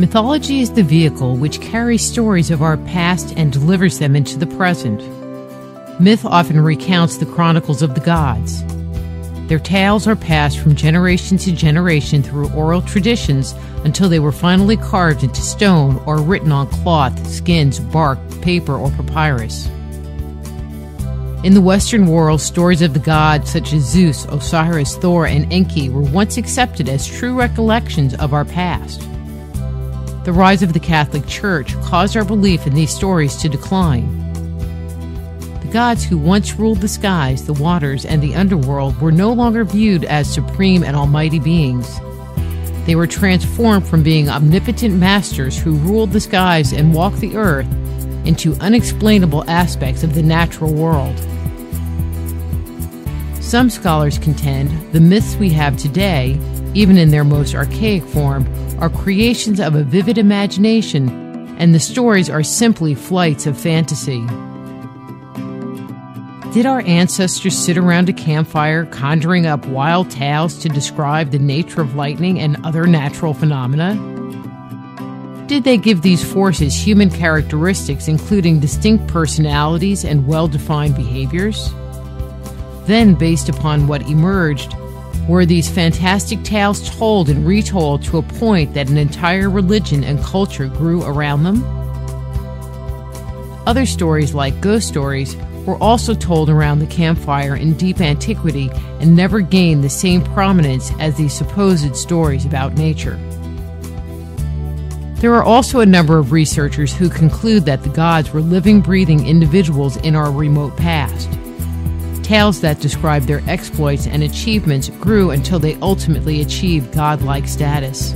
Mythology is the vehicle which carries stories of our past and delivers them into the present. Myth often recounts the chronicles of the gods. Their tales are passed from generation to generation through oral traditions until they were finally carved into stone or written on cloth, skins, bark, paper, or papyrus. In the Western world, stories of the gods such as Zeus, Osiris, Thor, and Enki were once accepted as true recollections of our past. The rise of the Catholic Church caused our belief in these stories to decline. The gods who once ruled the skies, the waters, and the underworld were no longer viewed as supreme and almighty beings. They were transformed from being omnipotent masters who ruled the skies and walked the earth into unexplainable aspects of the natural world. Some scholars contend the myths we have today, even in their most archaic form, are creations of a vivid imagination, and the stories are simply flights of fantasy. Did our ancestors sit around a campfire conjuring up wild tales to describe the nature of lightning and other natural phenomena? Did they give these forces human characteristics, including distinct personalities and well-defined behaviors? Then, based upon what emerged, were these fantastic tales told and retold to a point that an entire religion and culture grew around them? Other stories, like ghost stories, were also told around the campfire in deep antiquity and never gained the same prominence as these supposed stories about nature. There are also a number of researchers who conclude that the gods were living, breathing individuals in our remote past. Tales that describe their exploits and achievements grew until they ultimately achieved godlike status.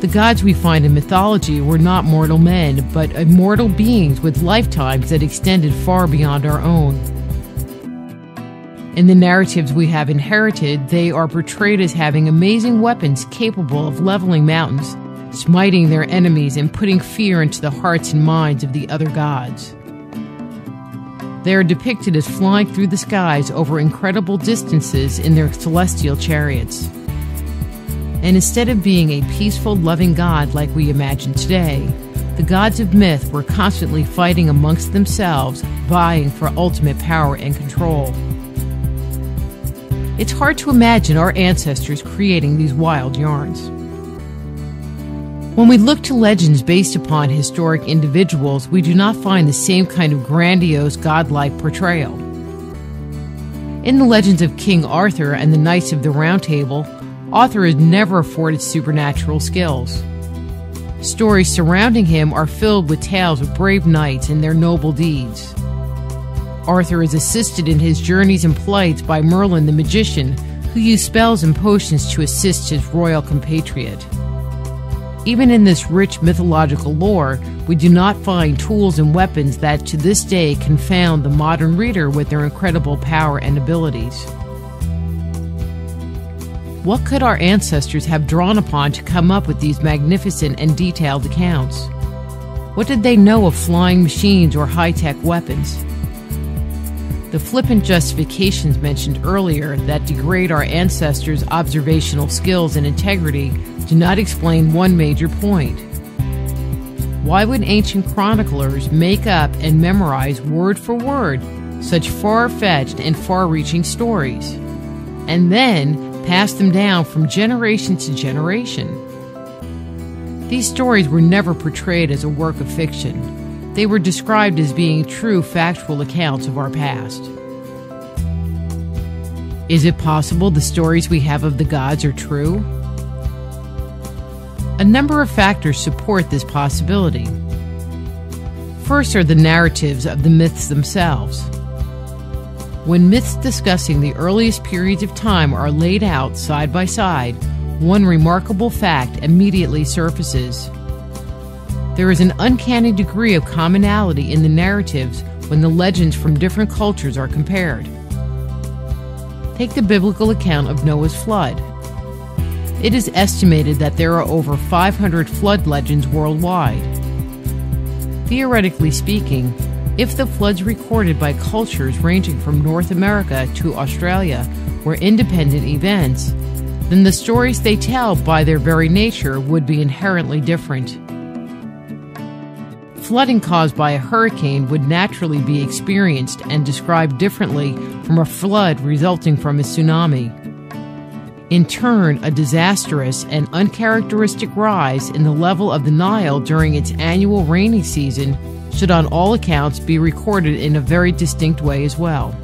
The gods we find in mythology were not mortal men, but immortal beings with lifetimes that extended far beyond our own. In the narratives we have inherited, they are portrayed as having amazing weapons capable of leveling mountains, smiting their enemies, and putting fear into the hearts and minds of the other gods. They are depicted as flying through the skies over incredible distances in their celestial chariots. And instead of being a peaceful, loving God like we imagine today, the gods of myth were constantly fighting amongst themselves, vying for ultimate power and control. It's hard to imagine our ancestors creating these wild yarns. When we look to legends based upon historic individuals, we do not find the same kind of grandiose, godlike portrayal. In the legends of King Arthur and the Knights of the Round Table, Arthur is never afforded supernatural skills. Stories surrounding him are filled with tales of brave knights and their noble deeds. Arthur is assisted in his journeys and plights by Merlin the magician, who used spells and potions to assist his royal compatriot. Even in this rich mythological lore, we do not find tools and weapons that to this day confound the modern reader with their incredible power and abilities. What could our ancestors have drawn upon to come up with these magnificent and detailed accounts? What did they know of flying machines or high-tech weapons? The flippant justifications mentioned earlier that degrade our ancestors' observational skills and integrity do not explain one major point. Why would ancient chroniclers make up and memorize word for word such far-fetched and far-reaching stories, and then pass them down from generation to generation? These stories were never portrayed as a work of fiction. They were described as being true factual accounts of our past. Is it possible the stories we have of the gods are true? A number of factors support this possibility. First are the narratives of the myths themselves. When myths discussing the earliest periods of time are laid out side by side, one remarkable fact immediately surfaces. There is an uncanny degree of commonality in the narratives when the legends from different cultures are compared. Take the biblical account of Noah's flood. It is estimated that there are over 500 flood legends worldwide. Theoretically speaking, if the floods recorded by cultures ranging from North America to Australia were independent events, then the stories they tell by their very nature would be inherently different. Flooding caused by a hurricane would naturally be experienced and described differently from a flood resulting from a tsunami. In turn, a disastrous and uncharacteristic rise in the level of the Nile during its annual rainy season should on all accounts be recorded in a very distinct way as well.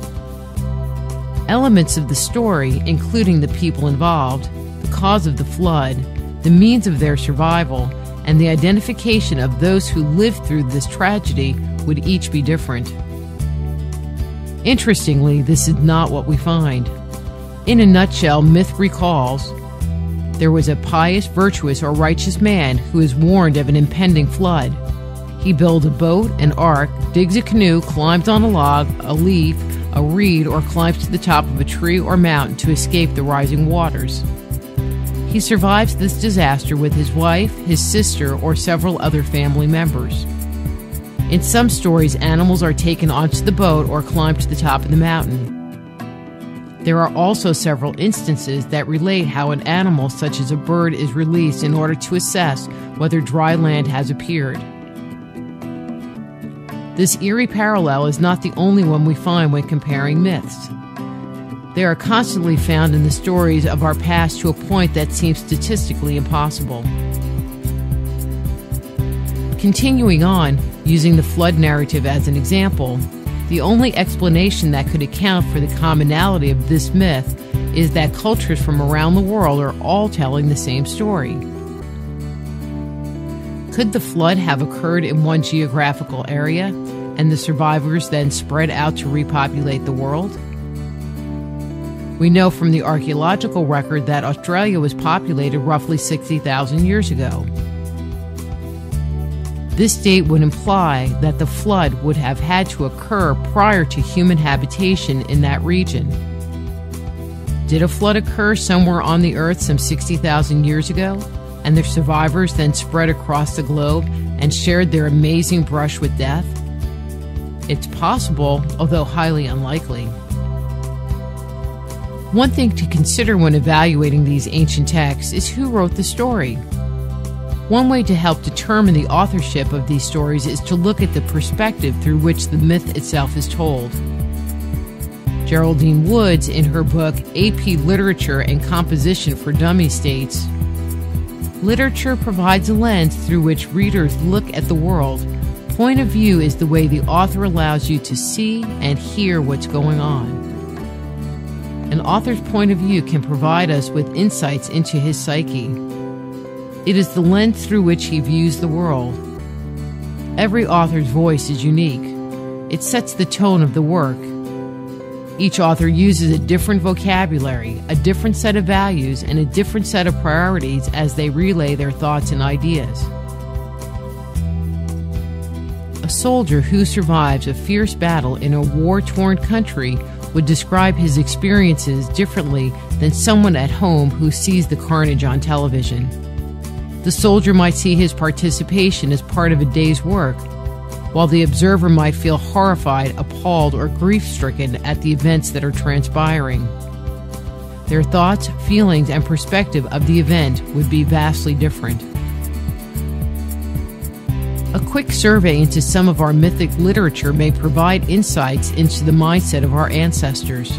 Elements of the story, including the people involved, the cause of the flood, the means of their survival, and the identification of those who lived through this tragedy would each be different. Interestingly, this is not what we find. In a nutshell, myth recalls there was a pious, virtuous, or righteous man who is warned of an impending flood. He builds a boat, an ark, digs a canoe, climbs on a log, a leaf, a reed, or climbs to the top of a tree or mountain to escape the rising waters. He survives this disaster with his wife, his sister, or several other family members. In some stories, animals are taken onto the boat or climb to the top of the mountain. There are also several instances that relate how an animal, such as a bird, is released in order to assess whether dry land has appeared. This eerie parallel is not the only one we find when comparing myths. They are constantly found in the stories of our past to a point that seems statistically impossible. Continuing on, using the flood narrative as an example, the only explanation that could account for the commonality of this myth is that cultures from around the world are all telling the same story. Could the flood have occurred in one geographical area, and the survivors then spread out to repopulate the world? We know from the archaeological record that Australia was populated roughly 60,000 years ago. This date would imply that the flood would have had to occur prior to human habitation in that region. Did a flood occur somewhere on the Earth some 60,000 years ago, and their survivors then spread across the globe and shared their amazing brush with death? It's possible, although highly unlikely. One thing to consider when evaluating these ancient texts is who wrote the story. One way to help determine the authorship of these stories is to look at the perspective through which the myth itself is told. Geraldine Woods, in her book AP Literature and Composition for Dummies, states, "Literature provides a lens through which readers look at the world. Point of view is the way the author allows you to see and hear what's going on. An author's point of view can provide us with insights into his psyche. It is the lens through which he views the world. Every author's voice is unique. It sets the tone of the work. Each author uses a different vocabulary, a different set of values, and a different set of priorities as they relay their thoughts and ideas. A soldier who survives a fierce battle in a war-torn country would describe his experiences differently than someone at home who sees the carnage on television. The soldier might see his participation as part of a day's work, while the observer might feel horrified, appalled, or grief-stricken at the events that are transpiring. Their thoughts, feelings, and perspective of the event would be vastly different. A quick survey into some of our mythic literature may provide insights into the mindset of our ancestors.